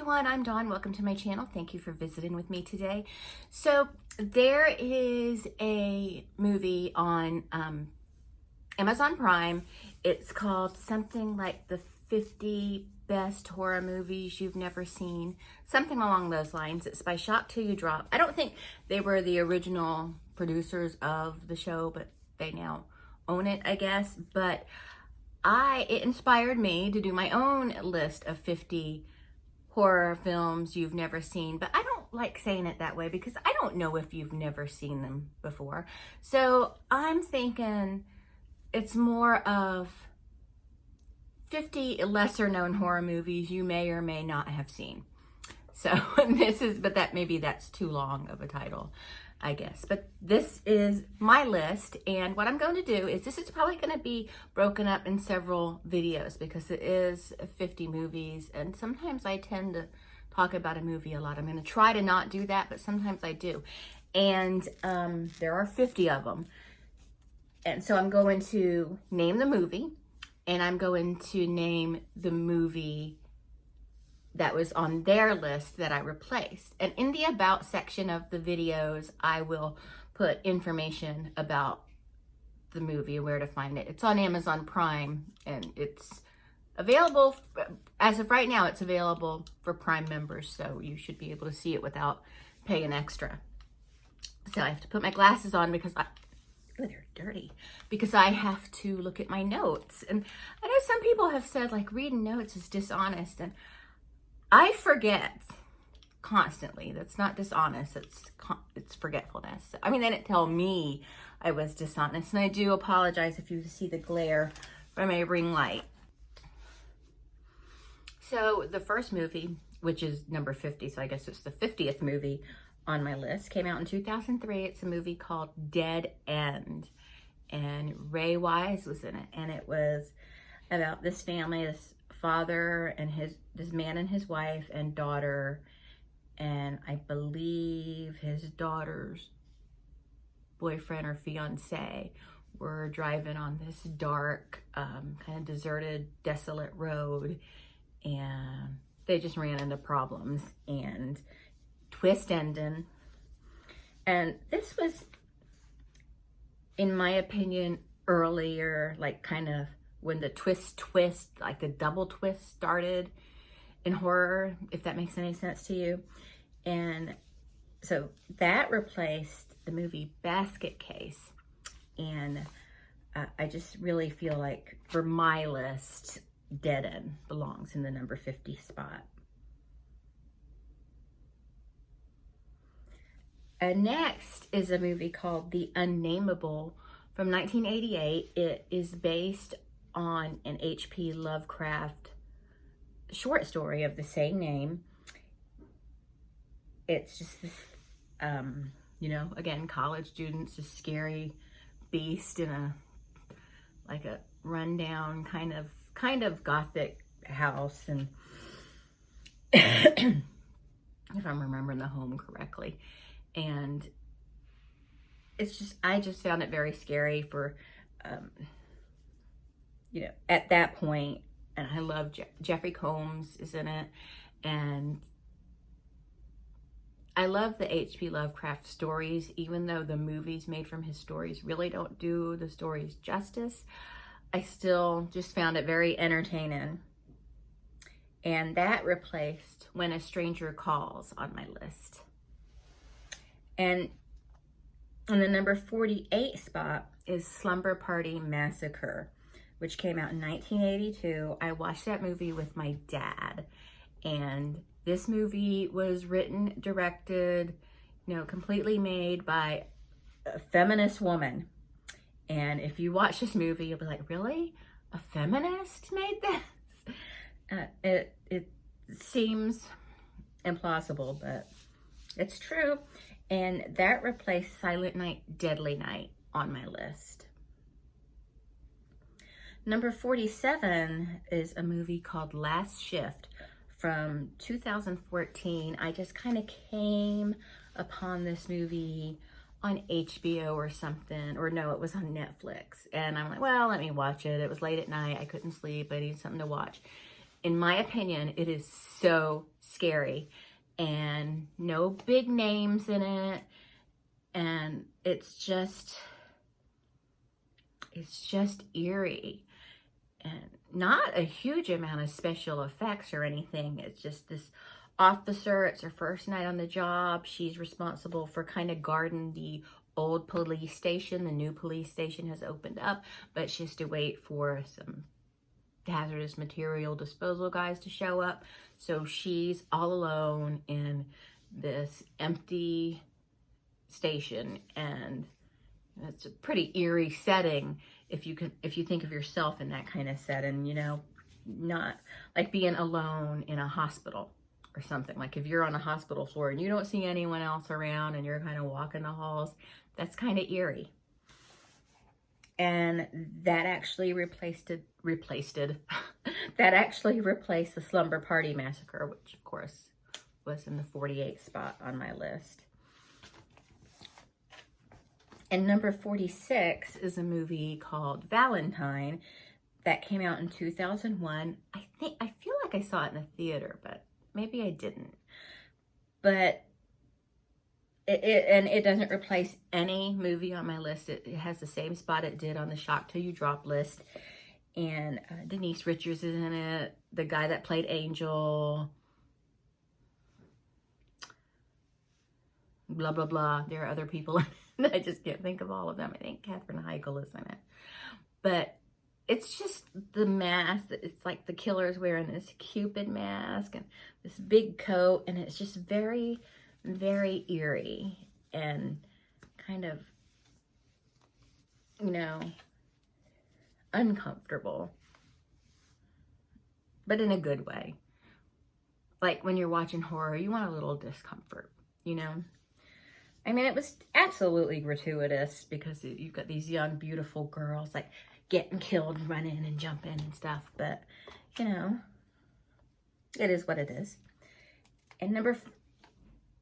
everyone, I'm Dawn. Welcome to my channel. Thank you for visiting with me today. So there is a movie on Amazon Prime. It's called something like the 50 best horror movies you've never seen, something along those lines. It's by Shock Till You Drop. I don't think they were the original producers of the show, but they now own it, I guess. But it inspired me to do my own list of 50 horror films you've never seen, but I don't like saying it that way because I don't know if you've never seen them before. So I'm thinking it's more of 50 lesser known horror movies you may or may not have seen. So maybe that's too long of a title, I guess. But this is my list, and what I'm going to do is this is probably going to be broken up in several videos because it is 50 movies, and sometimes I tend to talk about a movie a lot. I'm going to try to not do that, but sometimes I do. And there are 50 of them. And so I'm going to name the movie, and I'm going to name the movie that was on their list that I replaced. And in the about section of the videos, I will put information about the movie, where to find it. It's on Amazon Prime, and it's available, as of right now, it's available for Prime members, so you should be able to see it without paying extra. So I have to put my glasses on because they're dirty, because I have to look at my notes. And I know some people have said, like, reading notes is dishonest, and I forget constantly. That's not dishonest, it's forgetfulness. I mean, they didn't tell me I was dishonest, and I do apologize if you see the glare from my ring light. So the first movie, which is number 50, so I guess it's the 50th movie on my list, came out in 2003. It's a movie called Dead End, and Ray Wise was in it, and it was about this family, this father and this man and his wife and daughter, and I believe his daughter's boyfriend or fiance were driving on this dark, kind of deserted, desolate road, and they just ran into problems and twist ending. And this was, in my opinion, earlier, like kind of when the twist, like the double twist started in horror, if that makes any sense to you. And so that replaced the movie Basket Case. And I just really feel like for my list, Dead End belongs in the number 50 spot. Next is a movie called The Unnamable from 1988. It is based on an H.P. Lovecraft short story of the same name. It's just this, again, college students, a scary beast in a rundown kind of gothic house, and if I'm remembering the home correctly. And it's just, I just found it very scary for, at that point. And I love Jeffrey Combs is in it. And I love the H.P. Lovecraft stories, even though the movies made from his stories really don't do the stories justice. I still just found it very entertaining. And that replaced When a Stranger Calls on my list. And on the number 48 spot is Slumber Party Massacre, which came out in 1982. I watched that movie with my dad, and this movie was written, directed, completely made by a feminist woman. And if you watch this movie, you'll be like, really? A feminist made this? It seems implausible, but it's true. And that replaced Silent Night, Deadly Night on my list. Number 47 is a movie called Last Shift from 2014. I just kind of came upon this movie on HBO or something, or no, it was on Netflix. And I'm like, well, let me watch it. It was late at night. I couldn't sleep. I needed something to watch. in my opinion, it is so scary, and no big names in it, and it's just eerie, and not a huge amount of special effects or anything. It's just this officer, it's her first night on the job. She's responsible for kind of guarding the old police station. The new police station has opened up, but she has to wait for some hazardous material disposal guys to show up. So she's all alone in this empty station, and it's a pretty eerie setting if you think of yourself in that kind of setting, you know, not like being alone in a hospital or something. Like if you're on a hospital floor and you don't see anyone else around and you're kind of walking the halls, that's kind of eerie. And that actually replaced the Slumber Party Massacre, which of course was in the 48th spot on my list. And number 46 is a movie called Valentine that came out in 2001. I feel like I saw it in the theater, but maybe I didn't. But it doesn't replace any movie on my list. It has the same spot it did on the Shock Till You Drop list. And Denise Richards is in it. The guy that played Angel. Blah, blah, blah. There are other people in it. I just can't think of all of them. I think Katherine Heigl is in it. But it's just the mask. It's like the killer's wearing this Cupid mask and this big coat. And it's just very, very eerie and kind of, you know, uncomfortable. But in a good way. Like when you're watching horror, you want a little discomfort, you know? I mean, it was absolutely gratuitous because you've got these young, beautiful girls like getting killed and running and jumping and stuff. But, you know, it is what it is. And number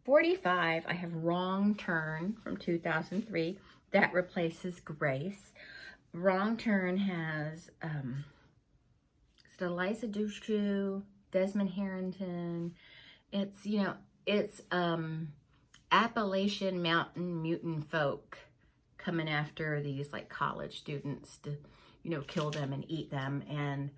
45, I have Wrong Turn from 2003. That replaces Grace. Wrong Turn has Eliza Dushku, Desmond Harrington. It's, you know, it's Appalachian Mountain mutant folk coming after these like college students to, you know, kill them and eat them. And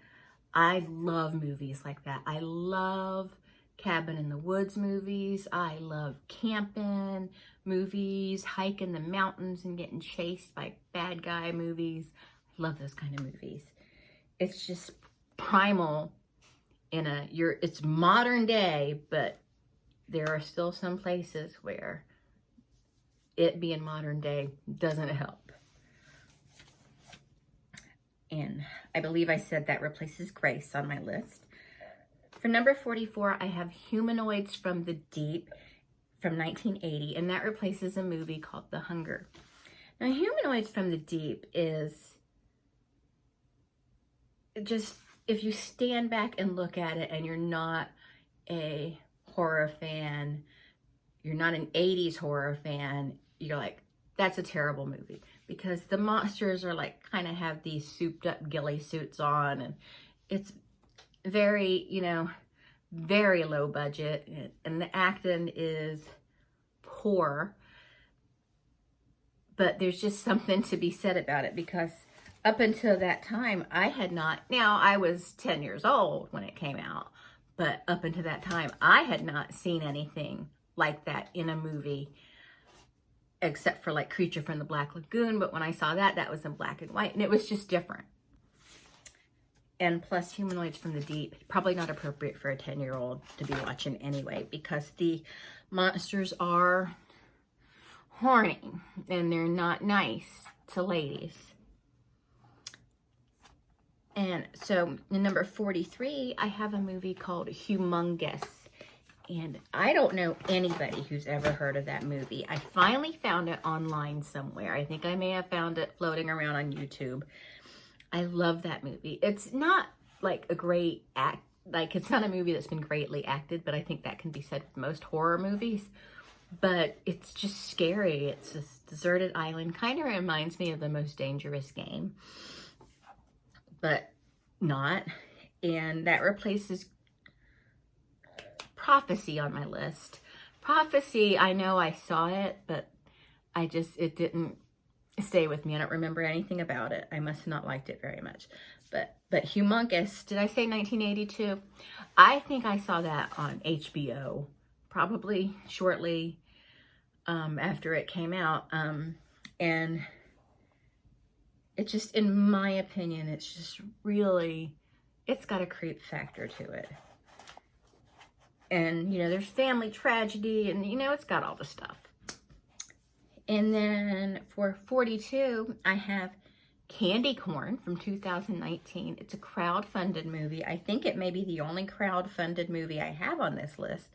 I love movies like that. I love cabin in the woods movies. I love camping movies, hiking the mountains and getting chased by bad guy movies. I love those kind of movies. It's just primal it's modern day, but there are still some places where it being modern day doesn't help. And I believe I said that replaces Grace on my list. For number 44, I have Humanoids from the Deep from 1980, and that replaces a movie called The Hunger. Now, Humanoids from the Deep is just, if you stand back and look at it and you're not a horror fan, you're not an 80s horror fan, you're like, that's a terrible movie. Because the monsters are like, kind of have these souped up ghillie suits on, and it's very, you know, very low budget, and the acting is poor. But there's just something to be said about it, because up until that time, I was 10 years old when it came out, but up until that time, I had not seen anything like that in a movie, except for like Creature from the Black Lagoon. But when I saw that, that was in black and white, and it was just different. And plus, Humanoids from the Deep, probably not appropriate for a 10-year-old to be watching anyway, because the monsters are horny, and they're not nice to ladies. And so, in number 43, I have a movie called Humongous. And I don't know anybody who's ever heard of that movie. I finally found it online somewhere. I think I may have found it floating around on YouTube. I love that movie. It's not like a great it's not a movie that's been greatly acted, but I think that can be said with most horror movies. But it's just scary. It's this deserted island. Kind of reminds me of The Most Dangerous Game. But not. And that replaces Prophecy on my list. Prophecy, I know I saw it, but it didn't stay with me. I don't remember anything about it. I must have not liked it very much. But Humongous, did I say 1982? I think I saw that on HBO, probably shortly after it came out. And it just, in my opinion, it's just really, it's got a creep factor to it. And, you know, there's family tragedy and, you know, it's got all the stuff. And then for 42, I have Candy Corn from 2019. It's a crowd-funded movie. I think it may be the only crowd-funded movie I have on this list.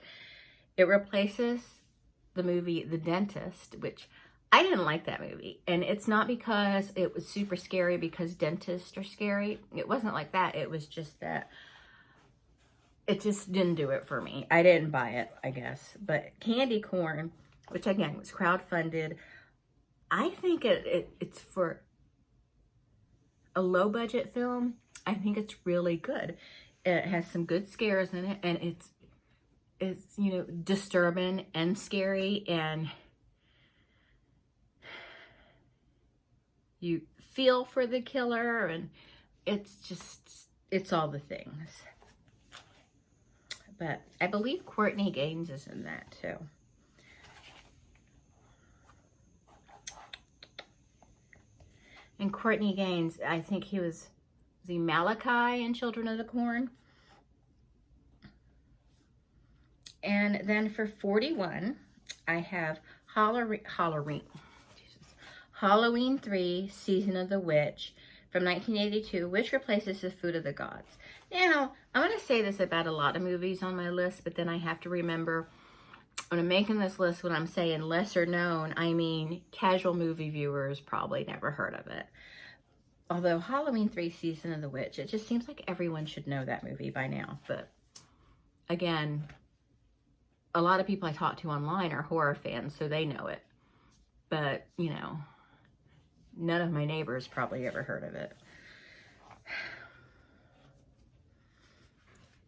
It replaces the movie The Dentist, which I didn't like that movie. And it's not because it was super scary because dentists are scary. It wasn't like that. It was just that it just didn't do it for me. I didn't buy it, I guess. But Candy Corn, which again was crowdfunded, I think it's for a low budget film. I think it's really good. It has some good scares in it, and it's you know, disturbing and scary, and you feel for the killer, and it's all the things. But I believe Courtney Gaines is in that too. And Courtney Gaines, I think he was the Malachi in Children of the Corn. And then for 41, I have Halloween 3, Season of the Witch from 1982, which replaces The Food of the Gods. Now, I'm going to say this about a lot of movies on my list, but then I have to remember when I'm making this list, when I'm saying lesser known, I mean casual movie viewers probably never heard of it. Although Halloween 3, Season of the Witch, it just seems like everyone should know that movie by now. But again, a lot of people I talk to online are horror fans, so they know it. But, you know, none of my neighbors probably ever heard of it.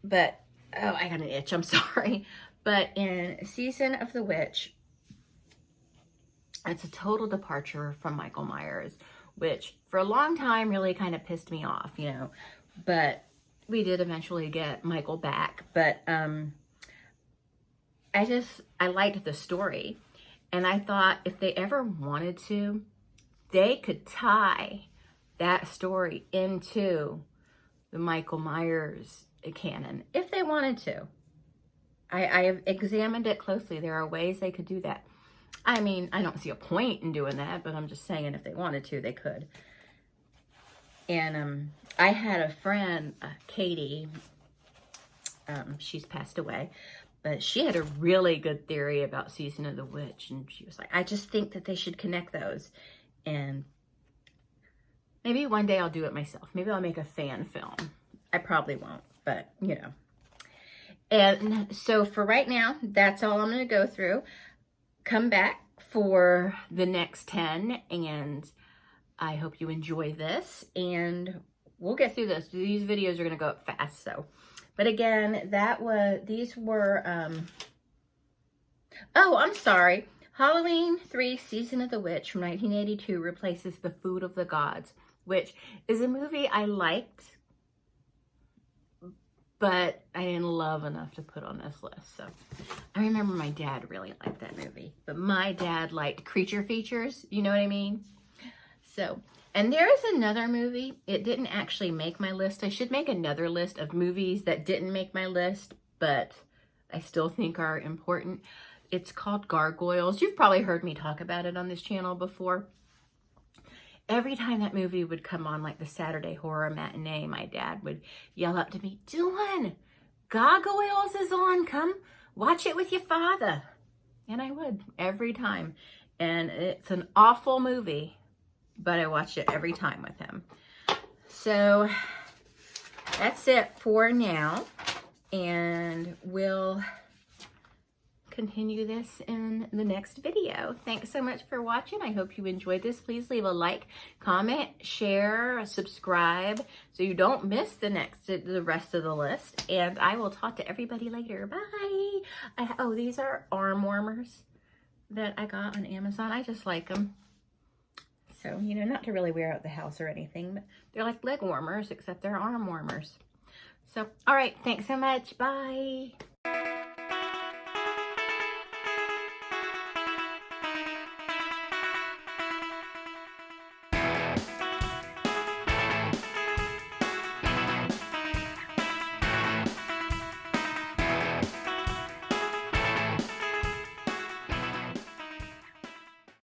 But, oh, I got an itch, I'm sorry. But in Season of the Witch, it's a total departure from Michael Myers, which for a long time really kind of pissed me off, you know. But we did eventually get Michael back. But I liked the story. And I thought if they ever wanted to, they could tie that story into the Michael Myers canon if they wanted to. I have examined it closely. There are ways they could do that. I mean, I don't see a point in doing that, but I'm just saying if they wanted to, they could. And I had a friend, Katie, she's passed away, but she had a really good theory about Season of the Witch, and she was like, I just think that they should connect those. And maybe one day I'll do it myself. Maybe I'll make a fan film. I probably won't, but you know. And so for right now, that's all I'm going to go through. Come back for the next 10, and I hope you enjoy this, and we'll get through this. These videos are going to go up fast, so. But again, these were, oh, I'm sorry. Halloween 3, Season of the Witch from 1982 replaces The Food of the Gods, which is a movie I liked, but I didn't love enough to put on this list. So I remember my dad really liked that movie, but my dad liked creature features. You know what I mean? So, and there is another movie. It didn't actually make my list. I should make another list of movies that didn't make my list, but I still think are important. It's called Gargoyles. You've probably heard me talk about it on this channel before. Every time that movie would come on, like the Saturday horror matinee, my dad would yell up to me, Dawn, Gargoyles is on. Come watch it with your father. And I would every time. And it's an awful movie, but I watched it every time with him. So that's it for now. And we'll continue this in the next video. Thanks so much for watching. I hope you enjoyed this. Please leave a like, comment, share, subscribe so you don't miss the rest of the list. And I will talk to everybody later. Bye. Oh, these are arm warmers that I got on Amazon. I just like them. So, you know, not to really wear out the house or anything, but they're like leg warmers, except they're arm warmers. So, all right. Thanks so much. Bye.